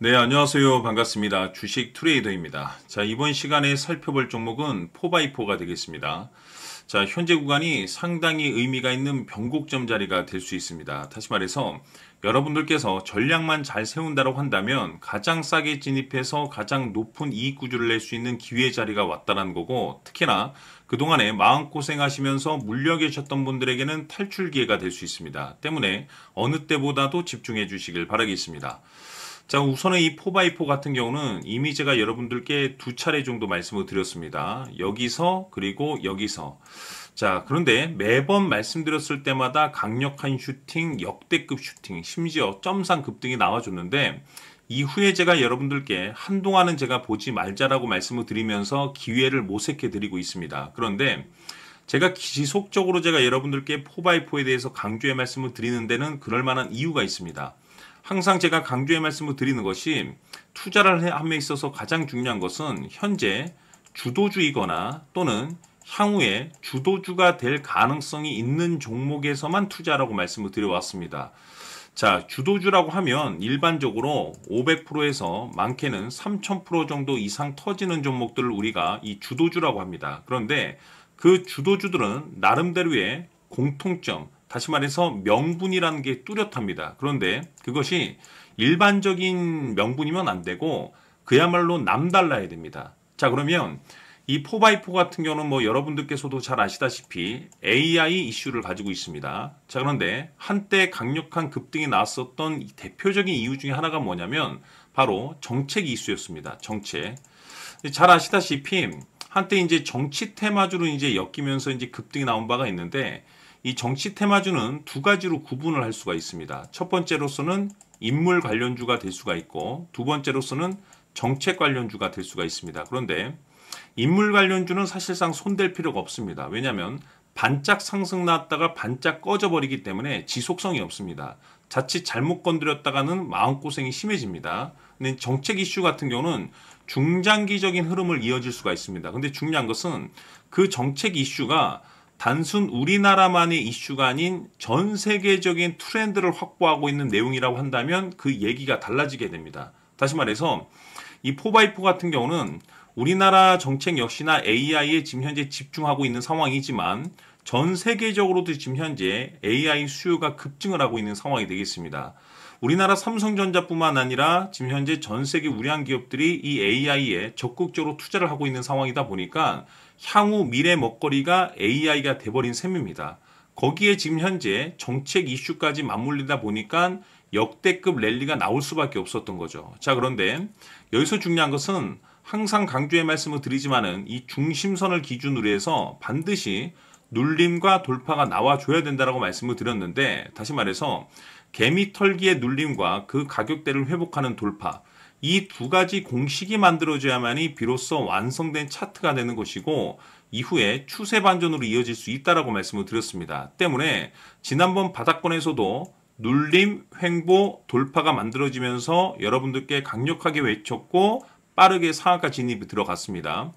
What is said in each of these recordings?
네, 안녕하세요. 반갑습니다. 주식 트레이더입니다. 자, 이번 시간에 살펴볼 종목은 4x4가 되겠습니다. 자, 현재 구간이 상당히 의미가 있는 변곡점 자리가 될 수 있습니다. 다시 말해서 여러분들께서 전략만 잘 세운다고 한다면 가장 싸게 진입해서 가장 높은 이익 구조를 낼 수 있는 기회 자리가 왔다는 거고, 특히나 그동안에 마음고생하시면서 물려 계셨던 분들에게는 탈출 기회가 될 수 있습니다. 때문에 어느 때보다도 집중해 주시길 바라겠습니다. 자, 우선은 이 4x4 같은 경우는 이미 제가 여러분들께 두 차례 정도 말씀을 드렸습니다. 여기서 그리고 여기서. 자, 그런데 매번 말씀드렸을 때마다 강력한 슈팅, 역대급 슈팅, 심지어 점상 급등이 나와줬는데 이후에 제가 여러분들께 한동안은 제가 보지 말자라고 말씀을 드리면서 기회를 모색해 드리고 있습니다. 그런데 제가 지속적으로 제가 여러분들께 4x4에 대해서 강조의 말씀을 드리는 데는 그럴 만한 이유가 있습니다. 항상 제가 강조의 말씀을 드리는 것이 투자를 함에 있어서 가장 중요한 것은 현재 주도주이거나 또는 향후에 주도주가 될 가능성이 있는 종목에서만 투자라고 말씀을 드려왔습니다. 자, 주도주라고 하면 일반적으로 500%에서 많게는 3000% 정도 이상 터지는 종목들을 우리가 이 주도주라고 합니다. 그런데 그 주도주들은 나름대로의 공통점, 다시 말해서 명분이라는 게 뚜렷합니다. 그런데 그것이 일반적인 명분이면 안 되고 그야말로 남달라야 됩니다. 자, 그러면 이 4x4 같은 경우는 뭐 여러분들께서도 잘 아시다시피 AI 이슈를 가지고 있습니다. 자, 그런데 한때 강력한 급등이 나왔었던 대표적인 이유 중에 하나가 뭐냐면 바로 정책 이슈였습니다. 정책. 잘 아시다시피 한때 이제 정치 테마주로 이제 엮이면서 이제 급등이 나온 바가 있는데 이 정치 테마주는 두 가지로 구분을 할 수가 있습니다. 첫 번째로서는 인물 관련주가 될 수가 있고 두 번째로서는 정책 관련주가 될 수가 있습니다. 그런데 인물 관련주는 사실상 손댈 필요가 없습니다. 왜냐하면 반짝 상승 나왔다가 반짝 꺼져버리기 때문에 지속성이 없습니다. 자칫 잘못 건드렸다가는 마음고생이 심해집니다. 근데 정책 이슈 같은 경우는 중장기적인 흐름을 이어질 수가 있습니다. 근데 중요한 것은 그 정책 이슈가 단순 우리나라만의 이슈가 아닌 전 세계적인 트렌드를 확보하고 있는 내용이라고 한다면 그 얘기가 달라지게 됩니다. 다시 말해서 이 4x4 같은 경우는 우리나라 정책 역시나 AI에 지금 현재 집중하고 있는 상황이지만 전 세계적으로도 지금 현재 AI 수요가 급증을 하고 있는 상황이 되겠습니다. 우리나라 삼성전자뿐만 아니라 지금 현재 전 세계 우량 기업들이 이 AI에 적극적으로 투자를 하고 있는 상황이다 보니까 향후 미래 먹거리가 AI가 돼버린 셈입니다. 거기에 지금 현재 정책 이슈까지 맞물리다 보니까 역대급 랠리가 나올 수밖에 없었던 거죠. 자, 그런데 여기서 중요한 것은 항상 강조의 말씀을 드리지만은 이 중심선을 기준으로 해서 반드시 눌림과 돌파가 나와줘야 된다라고 말씀을 드렸는데, 다시 말해서 개미 털기의 눌림과 그 가격대를 회복하는 돌파, 이 두 가지 공식이 만들어져야만이 비로소 완성된 차트가 되는 것이고 이후에 추세 반전으로 이어질 수 있다라고 말씀을 드렸습니다. 때문에 지난번 바닥권에서도 눌림, 횡보, 돌파가 만들어지면서 여러분들께 강력하게 외쳤고 빠르게 상한가 진입이 들어갔습니다.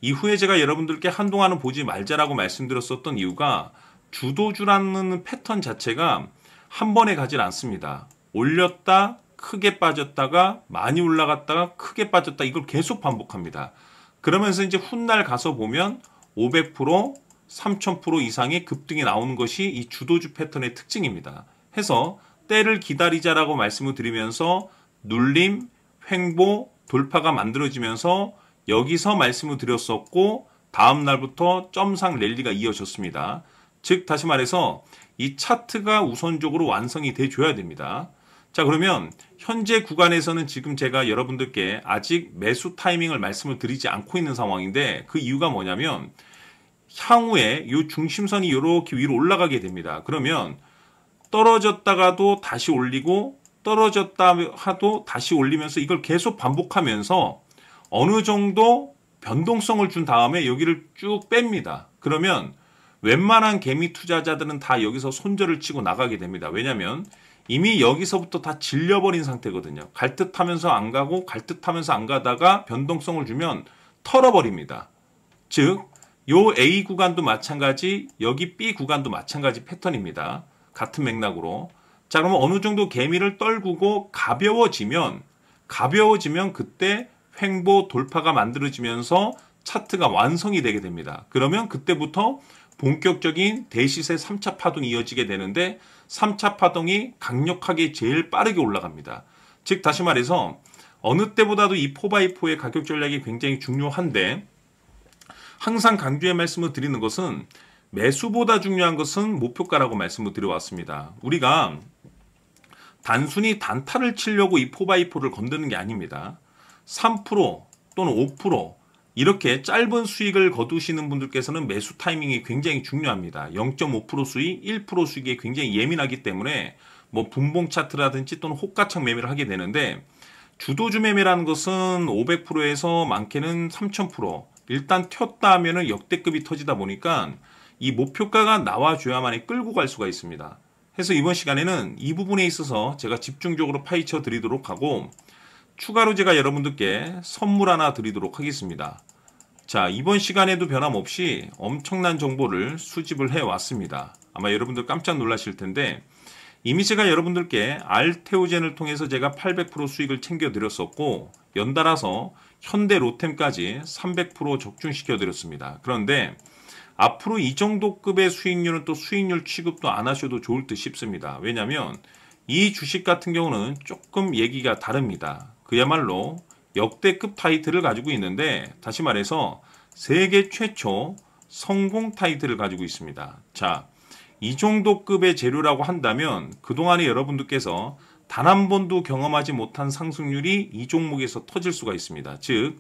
이후에 제가 여러분들께 한동안은 보지 말자라고 말씀드렸었던 이유가 주도주라는 패턴 자체가 한 번에 가질 않습니다. 올렸다 크게 빠졌다가 많이 올라갔다가 크게 빠졌다, 이걸 계속 반복합니다. 그러면서 이제 훗날 가서 보면 500%, 3000% 이상의 급등이 나오는 것이 이 주도주 패턴의 특징입니다. 해서 때를 기다리자라고 말씀을 드리면서 눌림, 횡보, 돌파가 만들어지면서 여기서 말씀을 드렸었고 다음 날부터 점상 랠리가 이어졌습니다. 즉 다시 말해서 이 차트가 우선적으로 완성이 돼 줘야 됩니다. 자, 그러면 현재 구간에서는 지금 제가 여러분들께 아직 매수 타이밍을 말씀을 드리지 않고 있는 상황인데 그 이유가 뭐냐면 향후에 이 중심선이 이렇게 위로 올라가게 됩니다. 그러면 떨어졌다가도 다시 올리고 떨어졌다 하도 다시 올리면서 이걸 계속 반복하면서 어느 정도 변동성을 준 다음에 여기를 쭉 뺍니다. 그러면 웬만한 개미 투자자들은 다 여기서 손절을 치고 나가게 됩니다. 왜냐하면 이미 여기서부터 다 질려버린 상태거든요. 갈 듯 하면서 안 가고 갈 듯 하면서 안 가다가 변동성을 주면 털어버립니다. 즉, 요 A 구간도 마찬가지, 여기 B 구간도 마찬가지 패턴입니다. 같은 맥락으로. 자, 그러면 어느 정도 개미를 떨구고 가벼워지면 가벼워지면 그때 횡보 돌파가 만들어지면서 차트가 완성이 되게 됩니다. 그러면 그때부터 본격적인 대시세 3차 파동이 이어지게 되는데 3차 파동이 강력하게 제일 빠르게 올라갑니다. 즉 다시 말해서 어느 때보다도 이 4x4의 가격 전략이 굉장히 중요한데 항상 강조의 말씀을 드리는 것은 매수보다 중요한 것은 목표가라고 말씀을 드려왔습니다. 우리가 단순히 단타를 치려고 이 4x4를 건드는 게 아닙니다. 3% 또는 5% 이렇게 짧은 수익을 거두시는 분들께서는 매수 타이밍이 굉장히 중요합니다. 0.5% 수익, 1% 수익에 굉장히 예민하기 때문에 뭐 분봉 차트라든지 또는 호가창 매매를 하게 되는데 주도주 매매라는 것은 500%에서 많게는 3000% 일단 튀었다 하면은 역대급이 터지다 보니까 이 목표가가 나와줘야만이 끌고 갈 수가 있습니다. 그래서 이번 시간에는 이 부분에 있어서 제가 집중적으로 파헤쳐 드리도록 하고 추가로 제가 여러분들께 선물 하나 드리도록 하겠습니다. 자, 이번 시간에도 변함없이 엄청난 정보를 수집을 해왔습니다. 아마 여러분들 깜짝 놀라실 텐데 이미 제가 여러분들께 알테오젠을 통해서 제가 800% 수익을 챙겨드렸었고 연달아서 현대 로템까지 300% 적중시켜드렸습니다. 그런데 앞으로 이 정도 급의 수익률은 또 수익률 취급도 안 하셔도 좋을 듯 싶습니다. 왜냐하면 이 주식 같은 경우는 조금 얘기가 다릅니다. 그야말로 역대급 타이틀을 가지고 있는데 다시 말해서 세계 최초 성공 타이틀을 가지고 있습니다. 자, 이 정도 급의 재료라고 한다면 그동안에 여러분들께서 단 한 번도 경험하지 못한 상승률이 이 종목에서 터질 수가 있습니다. 즉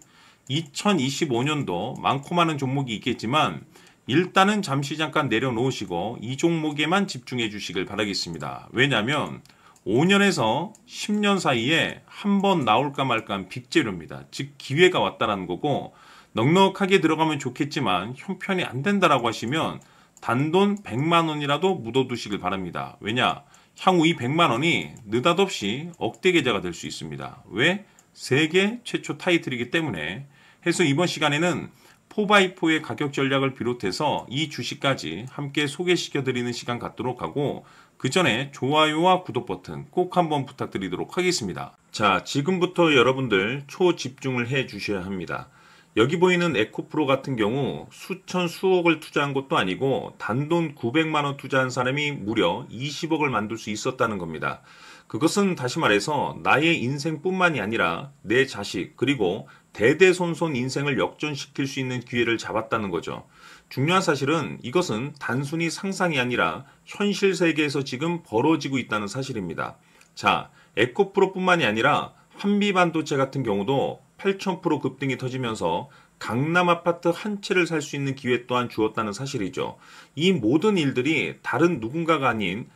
2025년도 많고 많은 종목이 있겠지만 일단은 잠시 잠깐 내려놓으시고 이 종목에만 집중해 주시길 바라겠습니다. 왜냐하면 5년에서 10년 사이에 한 번 나올까 말까한 빅재료입니다. 즉 기회가 왔다라는 거고 넉넉하게 들어가면 좋겠지만 형편이 안 된다라고 하시면 단돈 100만 원이라도 묻어두시길 바랍니다. 왜냐? 향후 이 100만 원이 느닷없이 억대 계좌가 될 수 있습니다. 왜? 세계 최초 타이틀이기 때문에. 해서 이번 시간에는 4x4의 가격 전략을 비롯해서 이 주식까지 함께 소개시켜드리는 시간 갖도록 하고 그 전에 좋아요와 구독 버튼 꼭 한번 부탁드리도록 하겠습니다. 자, 지금부터 여러분들 초집중을 해 주셔야 합니다. 여기 보이는 에코프로 같은 경우 수천 수억을 투자한 것도 아니고 단돈 900만원 투자한 사람이 무려 20억을 만들 수 있었다는 겁니다. 그것은 다시 말해서 나의 인생뿐만이 아니라 내 자식 그리고 대대손손 인생을 역전시킬 수 있는 기회를 잡았다는 거죠. 중요한 사실은 이것은 단순히 상상이 아니라 현실 세계에서 지금 벌어지고 있다는 사실입니다. 자, 에코프로뿐만이 아니라 한미반도체 같은 경우도 8000% 급등이 터지면서 강남 아파트 한 채를 살 수 있는 기회 또한 주었다는 사실이죠. 이 모든 일들이 다른 누군가가 아닌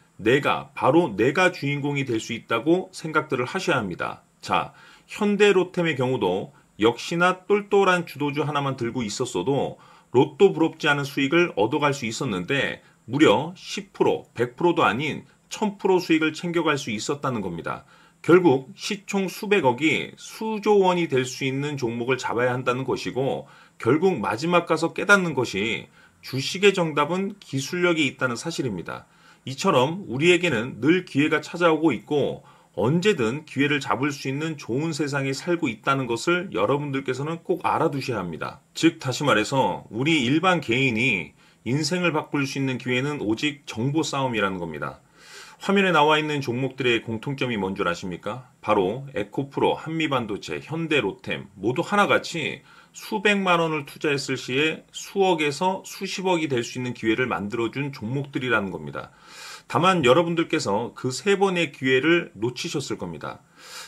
바로 내가 주인공이 될 수 있다고 생각들을 하셔야 합니다. 자, 현대로템의 경우도 역시나 똘똘한 주도주 하나만 들고 있었어도 로또 부럽지 않은 수익을 얻어갈 수 있었는데 무려 10%, 100%도 아닌 1000% 수익을 챙겨갈 수 있었다는 겁니다. 결국 시총 수백억이 수조 원이 될 수 있는 종목을 잡아야 한다는 것이고 결국 마지막 가서 깨닫는 것이 주식의 정답은 기술력이 있다는 사실입니다. 이처럼 우리에게는 늘 기회가 찾아오고 있고 언제든 기회를 잡을 수 있는 좋은 세상에 살고 있다는 것을 여러분들께서는 꼭 알아두셔야 합니다. 즉 다시 말해서 우리 일반 개인이 인생을 바꿀 수 있는 기회는 오직 정보 싸움이라는 겁니다. 화면에 나와 있는 종목들의 공통점이 뭔 줄 아십니까? 바로 에코프로, 한미반도체, 현대로템 모두 하나같이 수백만 원을 투자했을 시에 수억에서 수십억이 될 수 있는 기회를 만들어준 종목들이라는 겁니다. 다만 여러분들께서 그 세 번의 기회를 놓치셨을 겁니다.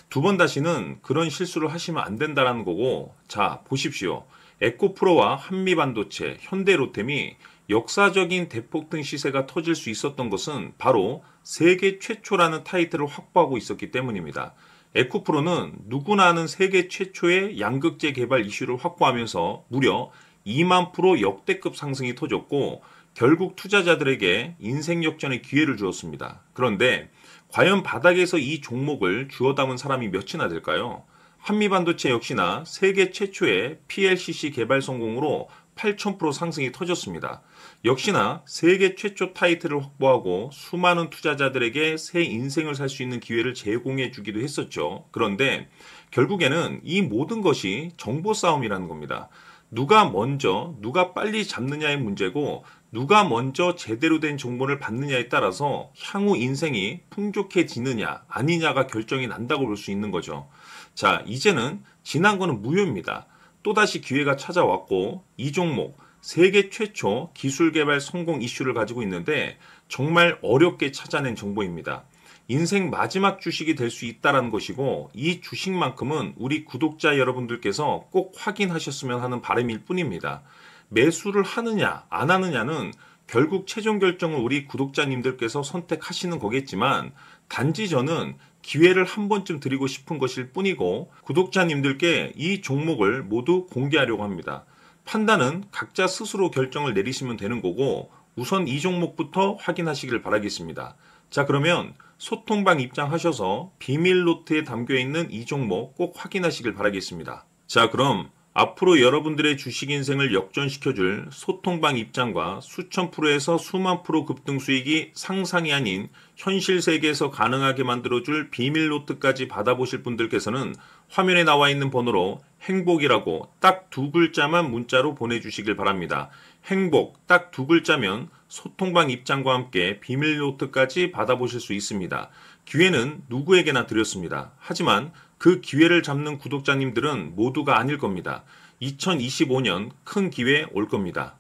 두 번 다시는 그런 실수를 하시면 안 된다는 거고 자 보십시오. 에코프로와 한미반도체, 현대로템이 역사적인 대폭등 시세가 터질 수 있었던 것은 바로 세계 최초라는 타이틀을 확보하고 있었기 때문입니다. 에코프로는 누구나 아는 세계 최초의 양극재 개발 이슈를 확보하면서 무려 2만 프로 역대급 상승이 터졌고 결국 투자자들에게 인생 역전의 기회를 주었습니다. 그런데 과연 바닥에서 이 종목을 주워 담은 사람이 몇이나 될까요? 한미반도체 역시나 세계 최초의 PLCC 개발 성공으로 8000% 상승이 터졌습니다. 역시나 세계 최초 타이틀을 확보하고 수많은 투자자들에게 새 인생을 살 수 있는 기회를 제공해 주기도 했었죠. 그런데 결국에는 이 모든 것이 정보 싸움이라는 겁니다. 누가 먼저, 누가 빨리 잡느냐의 문제고, 누가 먼저 제대로 된 정보를 받느냐에 따라서 향후 인생이 풍족해지느냐, 아니냐가 결정이 난다고 볼 수 있는 거죠. 자, 이제는 지난 거는 무효입니다. 또다시 기회가 찾아왔고, 이 종목, 세계 최초 기술 개발 성공 이슈를 가지고 있는데, 정말 어렵게 찾아낸 정보입니다. 인생 마지막 주식이 될 수 있다는 것이고, 이 주식만큼은 우리 구독자 여러분들께서 꼭 확인하셨으면 하는 바람일 뿐입니다. 매수를 하느냐 안 하느냐는 결국 최종 결정을 우리 구독자님들께서 선택하시는 거겠지만, 단지 저는 기회를 한 번쯤 드리고 싶은 것일 뿐이고, 구독자님들께 이 종목을 모두 공개하려고 합니다. 판단은 각자 스스로 결정을 내리시면 되는 거고, 우선 이 종목부터 확인하시길 바라겠습니다. 자, 그러면 소통방 입장하셔서 비밀 노트에 담겨 있는 이 종목 꼭 확인하시길 바라겠습니다. 자, 그럼 앞으로 여러분들의 주식 인생을 역전시켜줄 소통방 입장과 수천 프로에서 수만 프로 급등 수익이 상상이 아닌 현실 세계에서 가능하게 만들어줄 비밀 노트까지 받아보실 분들께서는 화면에 나와 있는 번호로 행복이라고 딱 두 글자만 문자로 보내주시길 바랍니다. 행복 딱 두 글자면 소통방 입장과 함께 비밀 노트까지 받아보실 수 있습니다. 기회는 누구에게나 드렸습니다. 하지만 그 기회를 잡는 구독자님들은 모두가 아닐 겁니다. 2025년 큰 기회 올 겁니다.